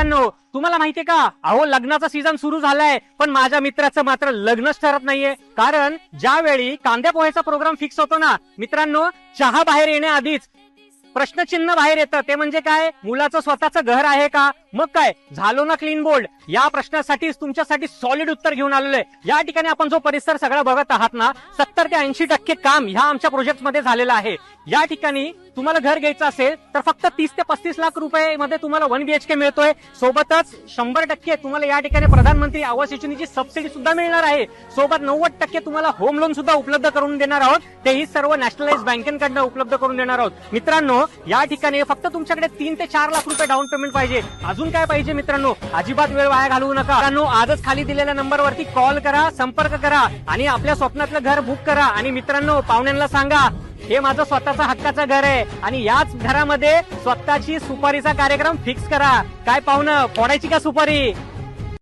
मित्रांनो, तुम्हाला माहितीये का, अहो लग्नाचा सीझन सुरू झालाय, पण माझ्या मित्राचं मात्र लग्नच ठरत नाहीये. कारण ज्यावेळी कांद्या पोह्याचा प्रोग्राम फिक्स होतो ना मित्रांनो, चहा बाहेर येण्याआधीच प्रश्नचिन्ह बाहेर येतं. ते म्हणजे काय, मुलाचं स्वतःचं घर आहे का, मग काय झालो ना क्लीन बोल्ड, या प्रश्नासाठीच तुमच्यासाठी सॉलिड उत्तर घेऊन आलेलो आहे. या ठिकाणी आपण जो परिसर सगळा बघत आहात ना, 70 ते 80% काम ह्या आमच्या प्रोजेक्ट मध्ये झालेलं आहे. या ठिकाणी तुम्हाला घर घ्यायचं असेल तर फक्त 30 ते 35 लाख रुपये मध्ये तुम्हाला 1 BHK मिळतोय. सोबतच 100% तुम्हाला या ठिकाणी प्रधानमंत्री आवास योजनेची सबसिडी सुद्धा मिळणार आहे. सोबत 90% तुम्हाला होम लोन सुद्धा उपलब्ध करून देणार आहोत. तेही सर्व नॅशनलाइज बँकेकडनं उपलब्ध करून देणार आहोत. मित्रांनो, या ठिकाणी फक्त तुमच्याकडे 3 ते 4 लाख रुपये डाऊन पेमेंट पाहिजे. अजून काय पाहिजे मित्रांनो, अजिबात वेळ वाया घालवू नका. मित्रांनो, आजच खाली दिलेल्या नंबरवरती कॉल करा, संपर्क करा आणि आपल्या स्वप्नातलं घर बुक करा. आणि मित्रांनो, पाहुण्यांना सांगा हे माझं स्वतःचं हक्काचं घर आहे आणि याच घरामध्ये स्वतःची सुपारीचा कार्यक्रम फिक्स करा. काय पाहुणं, फोडायची का सुपारी?